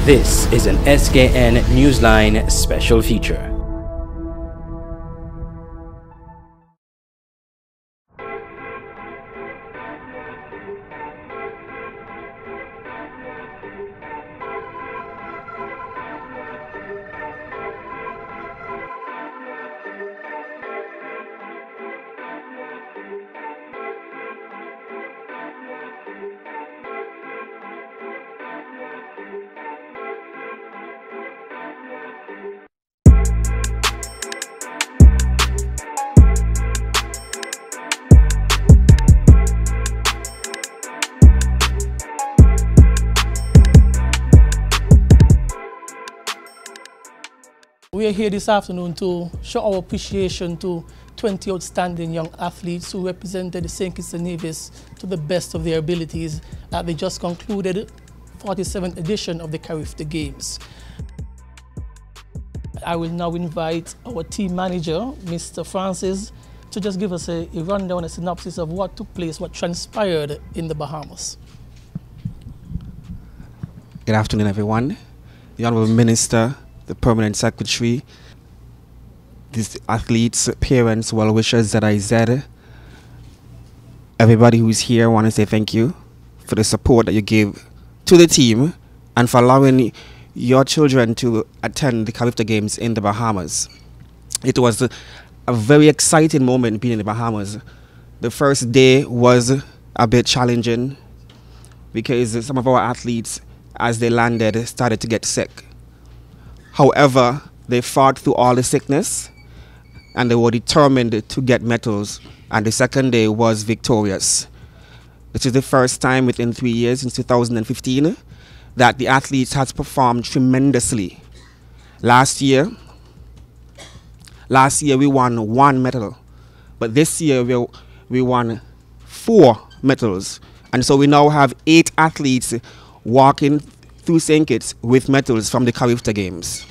This is an SKN Newsline special feature. We are here this afternoon to show our appreciation to 20 outstanding young athletes who represented the St. Kitts and Nevis to the best of their abilities at the just concluded 47th edition of the Carifta Games. I will now invite our team manager, Mr. Francis, to just give us a rundown, a synopsis of what took place, what transpired in the Bahamas. Good afternoon, everyone. The Honorable Minister, the Permanent Secretary, these athletes, parents, well-wishers that I said, everybody who's here, I want to say thank you for the support that you gave to the team and for allowing your children to attend the Carifta Games in the Bahamas. It was a very exciting moment being in the Bahamas. The first day was a bit challenging because some of our athletes, as they landed, started to get sick. However, they fought through all the sickness and they were determined to get medals, and the second day was victorious. This is the first time within 3 years, since 2015, that the athletes has performed tremendously. Last year we won 1 medal, but this year we won 4 medals. And so we now have 8 athletes walking through St. Kitts with medals from the Carifta Games.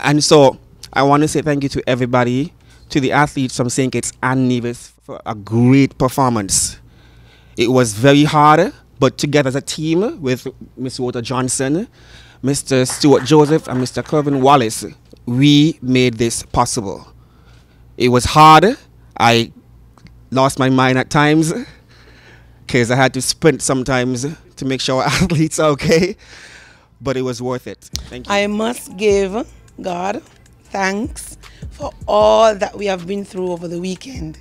And so I want to say thank you to everybody, to the athletes from St. Kitts and Nevis for a great performance. It was very hard, but together as a team with Ms. Walter Johnson, Mr. Stuart Joseph and Mr. Kervin Wallace, we made this possible. It was hard. I lost my mind at times because I had to sprint sometimes to make sure our athletes are okay, but it was worth it. Thank you. I must give God thanks for all that we have been through over the weekend.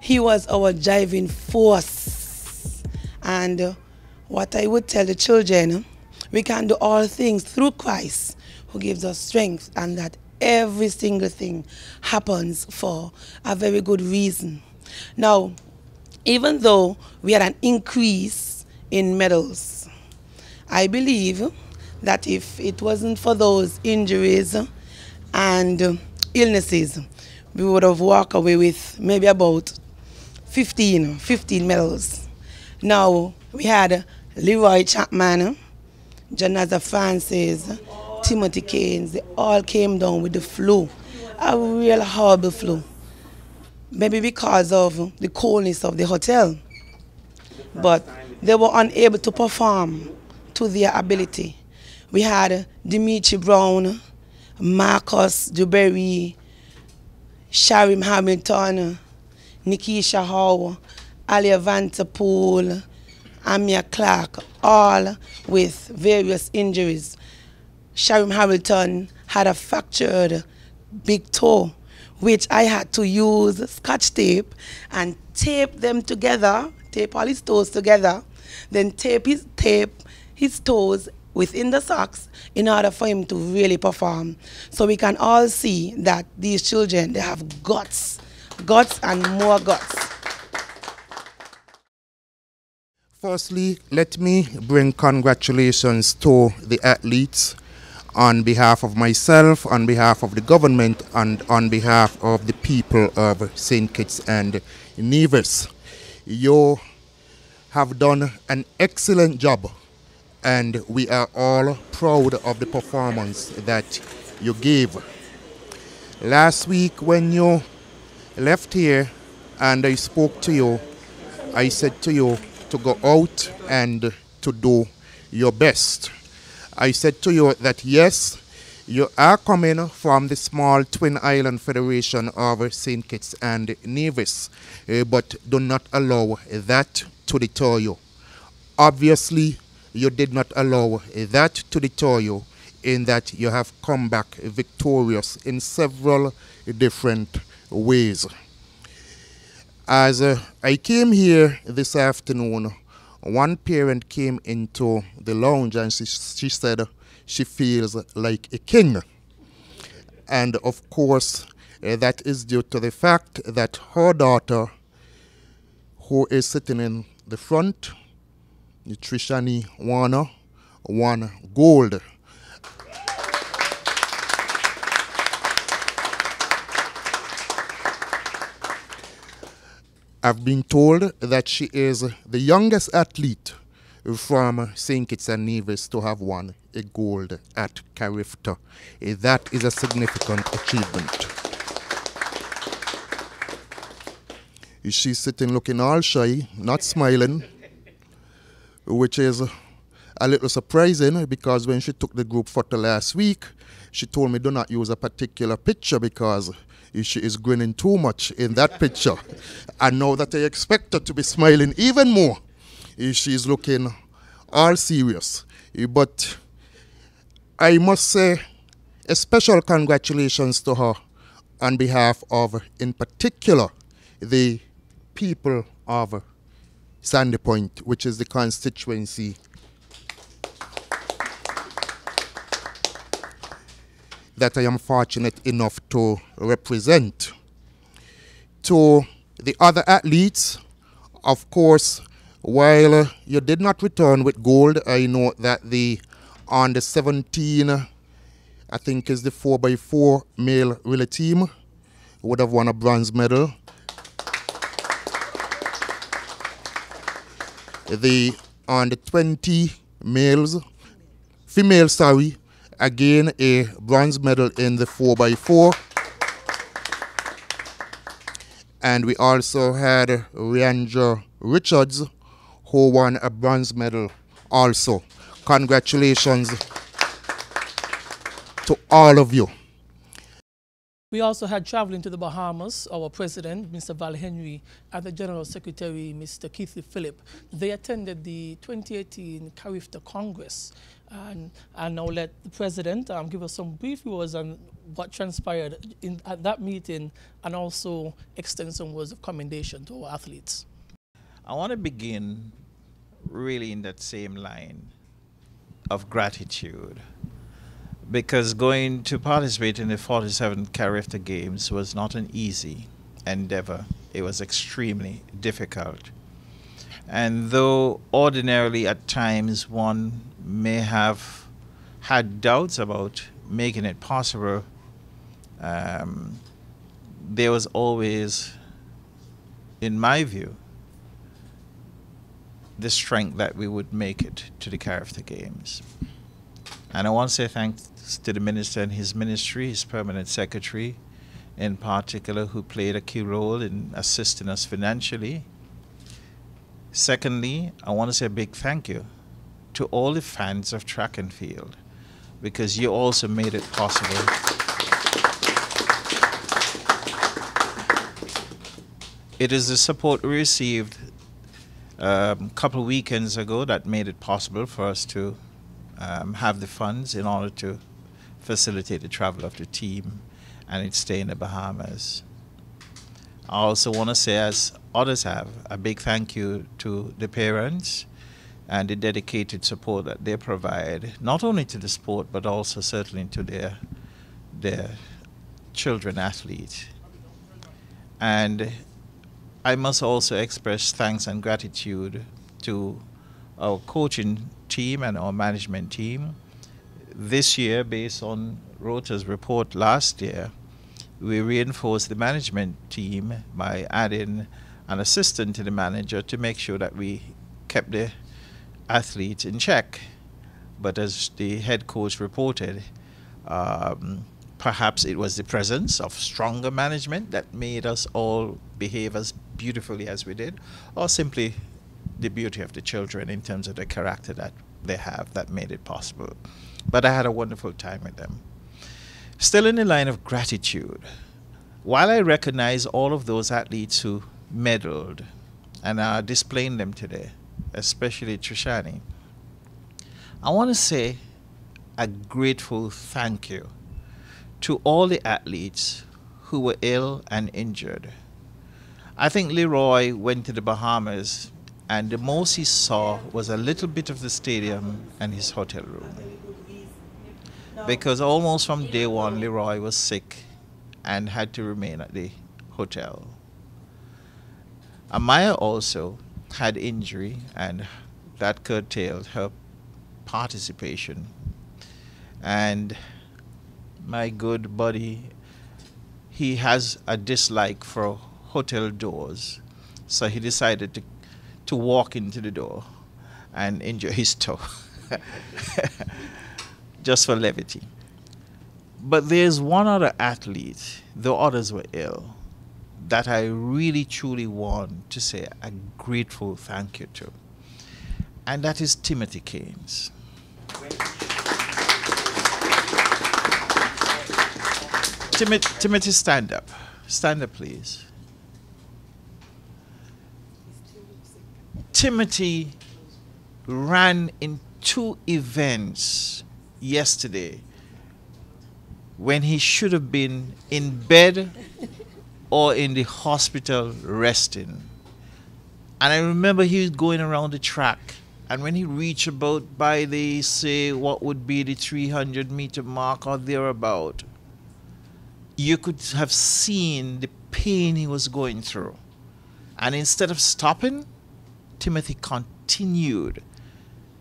He was our driving force. And what I would tell the children, we can do all things through Christ who gives us strength, and that every single thing happens for a very good reason. Now, even though we had an increase in medals, I believe that if it wasn't for those injuries and illnesses, we would have walked away with maybe about 15 medals. Now, we had Leroy Chapman, Janaza Francis, Timothy Keynes, they all came down with the flu, a real horrible flu. Maybe because of the coldness of the hotel, but they were unable to perform to their ability. We had Dimitri Brown, Marcus Dewberry, Sharim Hamilton, Nikisha Howe, Alia Vanterpool, Amia Clark, all with various injuries. Sharim Hamilton had a fractured big toe, which I had to use Scotch tape and tape them together, tape all his toes together, then tape his toes within the socks in order for him to really perform. So we can all see that these children, they have guts and more guts. Firstly, let me bring congratulations to the athletes on behalf of myself, on behalf of the government, and on behalf of the people of St. Kitts and Nevis. You have done an excellent job, and we are all proud of the performance that you gave. Last week when you left here and I spoke to you, I said to you to go out and to do your best. I said to you that yes, you are coming from the small Twin Island Federation of St. Kitts and Nevis, but do not allow that to deter you. Obviously, you did not allow that to deter you, in that you have come back victorious in several different ways. As I came here this afternoon, one parent came into the lounge and she said she feels like a king. And of course, that is due to the fact that her daughter, who is sitting in the front, Trishani Warner, won gold. I've been told that she is the youngest athlete from St. Kitts and Nevis to have won a gold at Carifta. That is a significant achievement. She's sitting looking all shy, not smiling, which is a little surprising, because when she took the group photo last week, she told me do not use a particular picture because she is grinning too much in that picture. And now that I expect her to be smiling even more, she's looking all serious. But I must say a special congratulations to her on behalf of, in particular, the people of Sandy Point, which is the constituency that I am fortunate enough to represent. To the other athletes, of course, while you did not return with gold, I know that on the 17, I think is the 4x4 male relay team, would have won a bronze medal. On the 20 female, again a bronze medal in the 4x4. And we also had Riandra Richards, who won a bronze medal also. Congratulations to all of you. We also had traveling to the Bahamas, our president, Mr. Val Henry, and the General Secretary, Mr. Keithley Phillip. They attended the 2018 Carifta Congress. And I'll now let the president give us some brief words on what transpired at that meeting, and also extend some words of commendation to our athletes. I want to begin really in that same line of gratitude, because going to participate in the 47th Carifta Games was not an easy endeavor. It was extremely difficult. And though ordinarily at times one may have had doubts about making it possible, there was always, in my view, the strength that we would make it to the Carifta Games. And I want to say thanks to the minister and his ministry, his permanent secretary in particular, who played a key role in assisting us financially. Secondly, I want to say a big thank you to all the fans of track and field, because you also made it possible. It is the support we received a couple of weekends ago that made it possible for us to have the funds in order to facilitate the travel of the team and its stay in the Bahamas. I also want to say, as others have, a big thank you to the parents and the dedicated support that they provide, not only to the sport, but also certainly to their children athletes. And I must also express thanks and gratitude to our coaching team and our management team. This year, based on Rota's report last year, we reinforced the management team by adding an assistant to the manager to make sure that we kept the athletes in check. But as the head coach reported, perhaps it was the presence of stronger management that made us all behave as beautifully as we did, or simply the beauty of the children in terms of the character that they have that made it possible. But I had a wonderful time with them. Still in the line of gratitude, while I recognize all of those athletes who medaled and are displaying them today, especially Trishani, I want to say a grateful thank you to all the athletes who were ill and injured. I think Leroy went to the Bahamas and the most he saw was a little bit of the stadium and his hotel room. Because almost from day one, Leroy was sick and had to remain at the hotel. Amaya also had injury, and that curtailed her participation. And my good buddy, he has a dislike for hotel doors, so he decided to walk into the door and injure his toe. Just for levity. But there's one other athlete, though others were ill, that I really truly want to say a grateful thank you to. And that is Timothy Keynes. Timothy, stand up. Stand up, please. Timothy ran in 2 events yesterday when he should have been in bed or in the hospital resting. And I remember he was going around the track, and when he reached about by the, say, what would be the 300-meter mark or thereabout, you could have seen the pain he was going through. And instead of stopping, Timothy continued.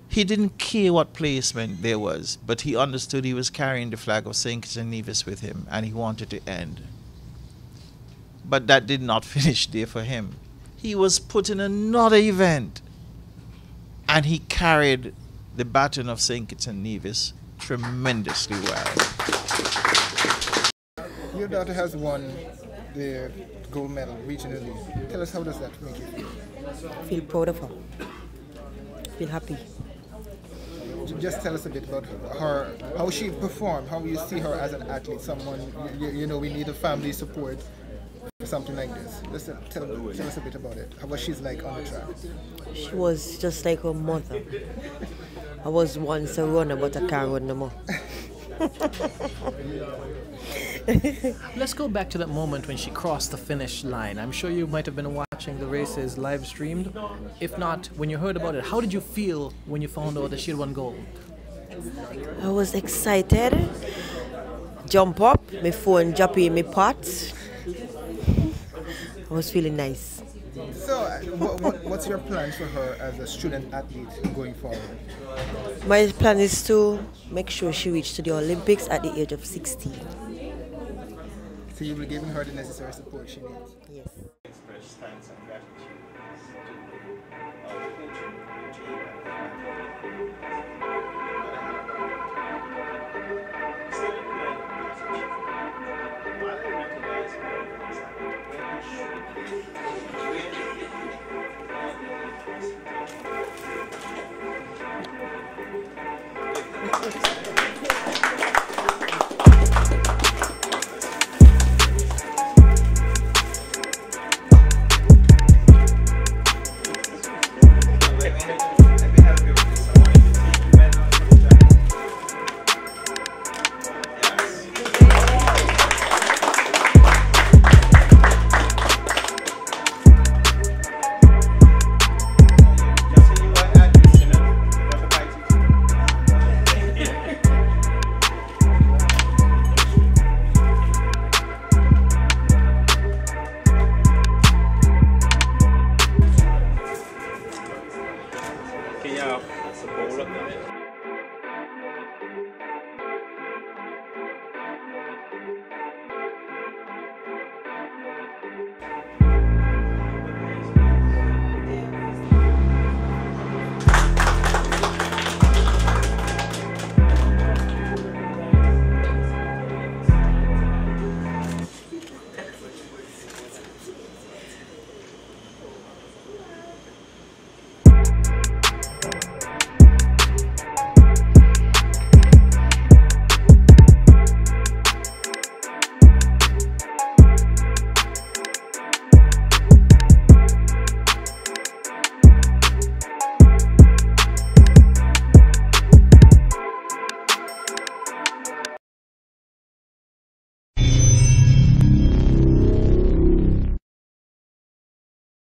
He didn't care what placement there was, but he understood he was carrying the flag of St. Kitts and Nevis with him, and he wanted to end. But that did not finish there for him. He was put in another event, and he carried the baton of St. Kitts and Nevis tremendously well. Your daughter has won the gold medal regionally. Tell us, how does that make you feel? I feel proud of her. I feel happy. Just tell us a bit about her, how she performed, how you see her as an athlete, someone, you know, we need a family support for something like this. Just tell us a bit about it, what she's like on the track. She was just like her mother. I was once a runner, but I can't run no more. Let's go back to that moment when she crossed the finish line. I'm sure you might have been watching the races live streamed. If not, when you heard about it, how did you feel when you found out that she had won gold? I was excited. Jump up, my phone drop in my pot. I was feeling nice. So, what's your plan for her as a student athlete going forward? My plan is to make sure she reaches to the Olympics at the age of 16. So you will be giving her the necessary support she needs? Yes. Express thanks and gratitude to